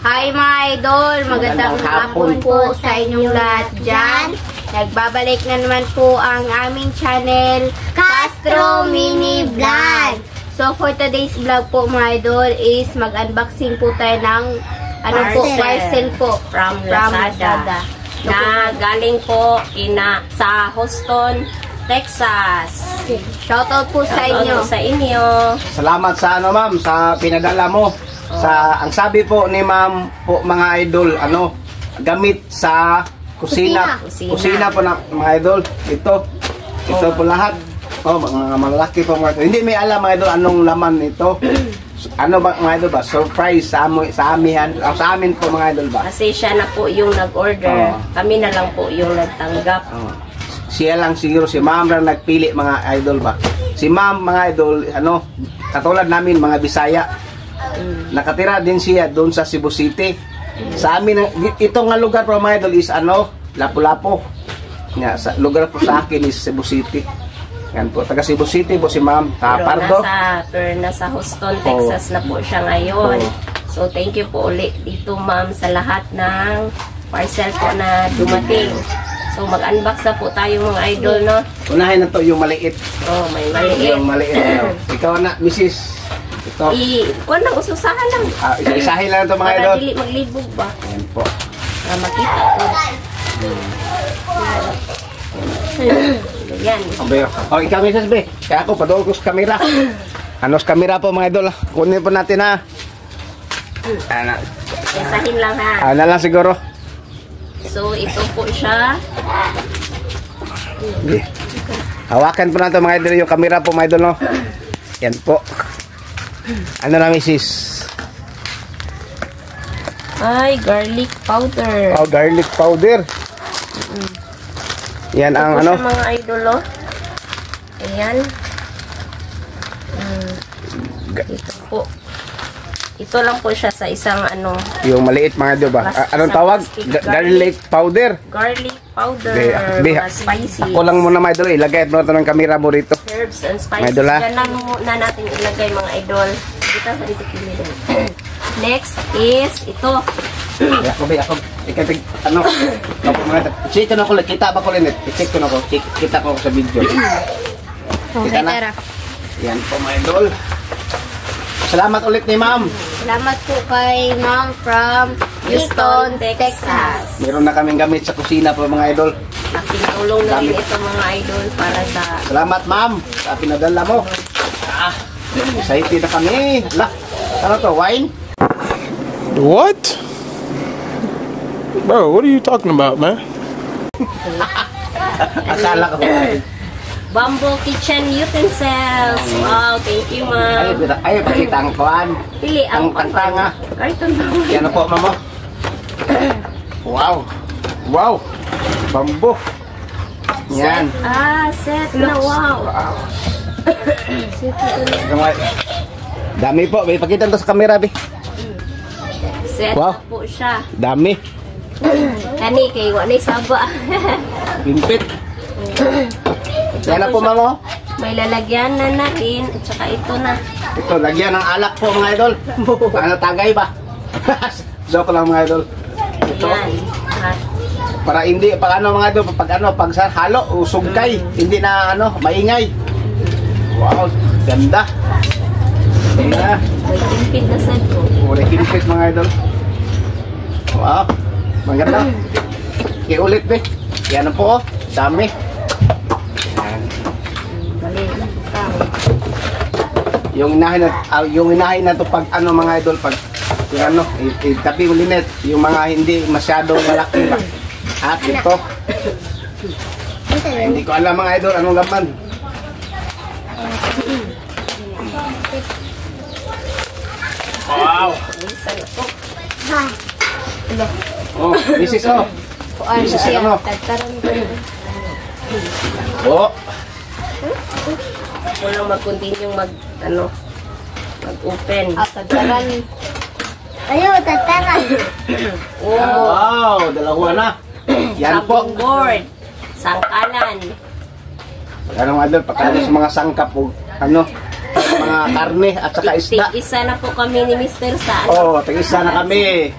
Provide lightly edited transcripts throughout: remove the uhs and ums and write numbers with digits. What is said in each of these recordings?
Hi mga idol, magandang hapon po sa inyong lahat dyan. Nagbabalik na naman po ang aming channel, Castro Mini Vlog. So for today's vlog po mga idol is mag-unboxing po tayo ng parcel po from Lazada. Na galing po sa Houston, Texas. Shoutout po sa inyo. Salamat sa ma'am, sa pinadala mo. Ang sabi po ni ma'am po mga idol, gamit sa kusina po na mga idol. Ito po lahat. Mga malaki po mga idol. Hindi may alam mga idol anong laman ito. Ano ba mga idol ba? Surprise sa amin po mga idol ba? Kasi siya na po yung nag-order. Kami na lang po yung nagtanggap. Siya lang siguro, si ma'am lang nagpili mga idol ba? Si ma'am mga idol, katulad namin mga Bisaya. Nakatira din siya doon sa Cebu City. Sa amin, itong lugar po mga idol is Lapu-Lapu. Lugar po sa akin is Cebu City. Yan po, taga Cebu City po si ma'am. Pero nasa Houston, Texas na po siya ngayon. So thank you po ulit dito ma'am sa lahat ng parcel po na dumating. So mag-unbox na po tayo mga idol, no? Unahin na to yung maliit. May maliit. Yung maliit. Ikaw na, Mrs. Ito. Kuwan lang, ususahan lang. Isa-isahin lang ito mga idol. Para dili maglibog ba? Ayan po. Para makita ko. Yan. Ikaw Mrs. B. Kaya ako, padool ko sa kamera. Sa kamera po mga idol. Kunin po natin ha. Isahin lang ha. Lang siguro. So, ito po siya. Hawakan po natin mga idol yung kamera po mga idol, no? Yan po. Ano na, Mrs.? Ay, garlic powder. Garlic powder. Yan ito ang po siya, mga idol, oh. Ayan. Ito po. Ito lang po siya sa isang yung maliit mga idol ba? Anong tawag? Garlic powder. Garlic powder. Spicy. Ako lang muna mga idol. Ilagay mo ito ng kamera mo rito. Herbs and spices. Yan lang muna natin ilagay mga idol. Dito sa dito pili. Next is ito. Ako. Check ko na ko. Kita ba ko rin? Check ko na ko. Kita ko sa video. Kita na. Yan po mga idol. Salamat ulit ni ma'am. Salamat po kay ma'am from Houston, Texas. Meron na kaming gamit sa kusina po mga idol. Tinulong na rin ito mga idol para sa... Salamat ma'am sa pinadala mo. Excited na kami. Ano to? Wine? What? Bro, what are you talking about, man? Akala ko Bamboo kitchen utensils. Wow, thank you, ma'am. Ayaw pakita ang kuhan. Pili ang tanga. Karton ba? Yan po, mama. Wow. Bamboo. Yan. Set na. Wow. Dami po. May pakita to sa camera, Bi. Set na po siya. Dami. Kani, kay wala saba. Pimpit. Yan na po, mama. May lalagyan na rin. At saka ito na. Ito, lagyan ng alak po mga idol. Tagay ba? Joke lang mga idol. Ito. Yan. Para hindi, pag mga idol, pag sa halo, sugkay. Hindi na maingay. Wow, ganda. Ganda. May kimpit na sad ko. May kimpit mga idol. Wow, maganda. Kaya ulit be. Yan po, dami. Yung inahin na to pag mga idol pag itabi mo linet yung mga hindi masyadong malaki ba. At ito hindi ko alam mga idol anong laman. Wow. This is This is Ako lang mag-continue mag-open. Tataran. Tataran. Wow, dalawa na. Yan po. Board. Sangkalan. Ano mga idol, pagkano sa mga sangkap o mga karne at saka isda. Tig-isa na po kami ni Mr. Sa. Tig-isa na kami.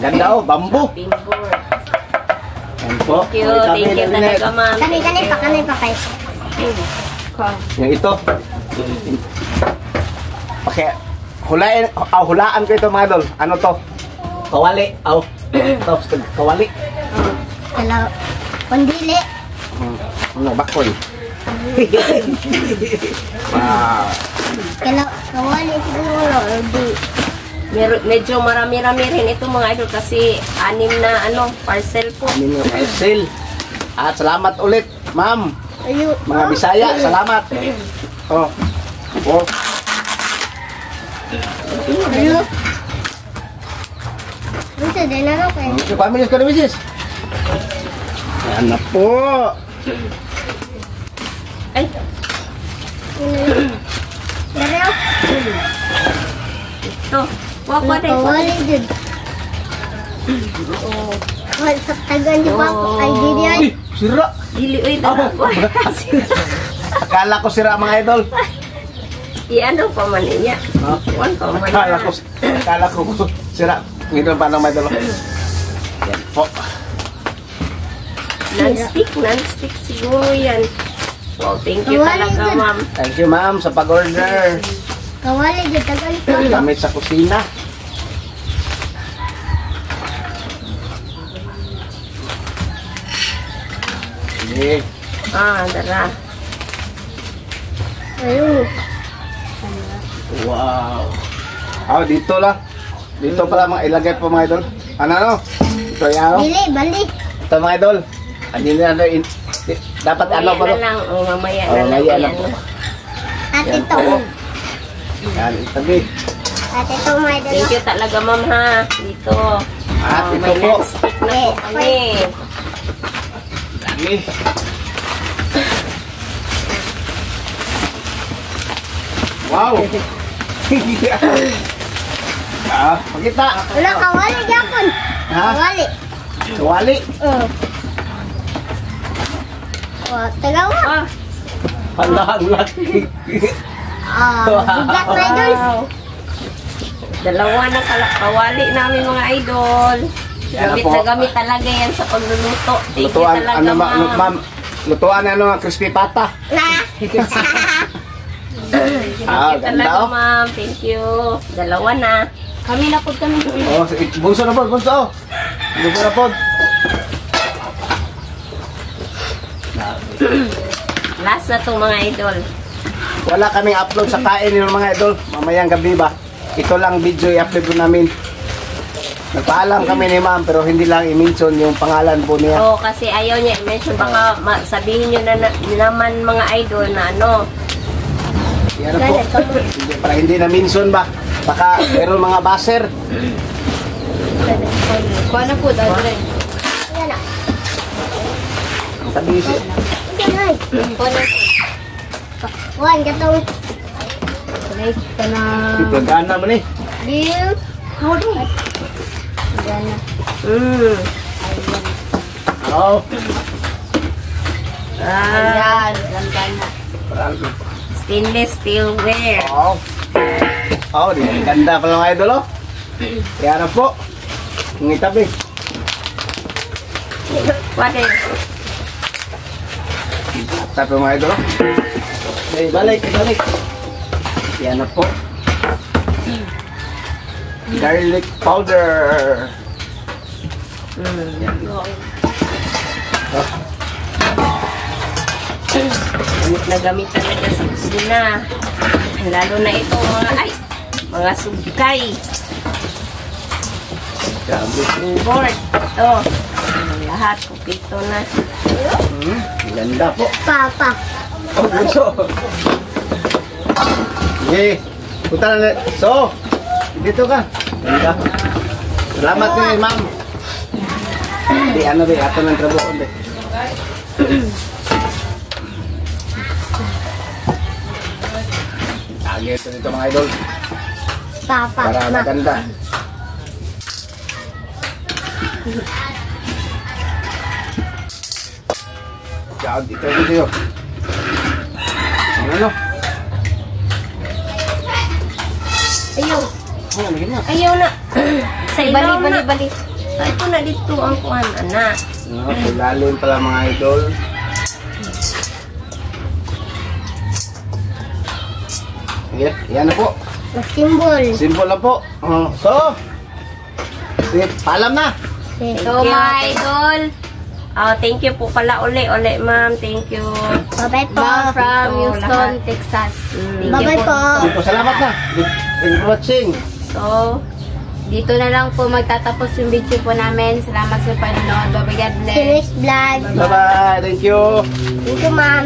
Ganda oh, bamboo. Pingboard. Yan po. Thank you talaga, ma'am. Kanay pa kayo. Yung ito. Okay. Hulaan ko ito mga idol. Ano to? Kawali. Ito, kawali. Kalaw. Kondili. Ano, bakoy. Wow. Kawali siguro. Medyo marami-rami rin ito mga idol kasi 6 na parcel po. Amin yung parcel. At salamat ulit, ma'am. Ayun. Mga Bisaya, salamat. Oh. Oh. Ayun. Ito din na kayo. Yung pamilyas ka na, misis. Yan na po. Ay, Pero, ito. Wako din. kawali din. Wala sa tagan niyo pa ako. Ay, di yan. Uy, sira. Dili, uy, dalawa. Akala ko sira mga idol. I-ano pa man niya. Ha? One pa man Akala ko sira. Ngito pa ng mga idol. Yan po. Non-stick siguro yan. Wow, thank you talaga, ma'am. Thank you, ma'am, sa pag-order. Kawali din. Tagal pa. Gamit sa kusina. Sige. Dara. Ayun. Wow. Dito lang. Dito pala mga ilagay po mga idol. Ano? Ito yan. Bali. Ito mga idol. Dapat ano pa Mamaya na lang. Mamaya na lang. mamaya na Yan. po. At Yan ito. po. Yan, itabi. At ito, may Thank you talaga, ma'am, ha. Dito. At ito May po. non-stick na po kami. Lagi. Wow. Pakita. Wala, kawali Japon. Ha? Kawali. Kawali. Tagawa. Ang laki. Bigat na idol. Dalawa na kawali namin mga idol. Yan Gamit po. na gamit talaga yan sa pagluluto. Thank you Lutuan, talaga, ma'am. ma'am. Lutuan crispy pata. Na. Thank you Ganda talaga, oh. ma'am. Thank you. Dalawa na. Kami na po kami. Oh, bunso na po, bunso. Bunso na po. Last na to mga idol. Wala kaming upload sa kain ng mga idol. Mamayang gabi ba? Ito lang video i-upload po namin. Nagpaalam kami ni ma'am pero hindi lang i-mention yung pangalan po niya. Oo, kasi ayaw niya i-mention. Baka sabihin nyo naman mga idol na Yan po. Para hindi na-mention ba? Baka meron mga baser. Kuha na po, dali. Yan na. Sabi siya. Yan na. Kuha na po. Kuha, gatong. Kulay ka na. Ito gana mo ni. Deal. Howdy. Yan na. Oh. Ayan. Lantan na. Stainless steelware. Oh. Oh, di ganda pala mga idol oh. Kaya na po. Ng itabi. What is? Tapo mga idol oh. Ay, balik. Yan na po. Garlic powder. Yan. Gamit na gamit talaga sa kusina. Lalo na ito mga sugkay. Board. Ito. Lahat. Kupito na. Ganda po. Papa. Oh, bunso. Sige. Punta na. So, dito ka. Ganda. Salamat din, ma'am. Di ano di, ato ng trabaho. Di. Lagi ito dito mga idol. Papa. Para maganda. Ciao, dito yun. Ano? Ayaw. Ano, lagyan mo. Ayaw na. Sa ilaw na. Bali. Ito na dito ang kuhan, anak. No, lalim pala mga idol. Okay, yan na po. Symbol. Simple na po. So, paalam na. So, mga idol, Thank you po pala uli, ma'am. Thank you. bye-bye po. From Ito, Houston, lahat. Texas. Thank Bye-bye you po. Dito, salamat na. Thank you for watching. So, Dito na lang po magtatapos yung video po namin. Salamat sa panonood. Bye-bye, God bless. Finish vlog. Bye-bye. Thank you. Thank you, ma'am.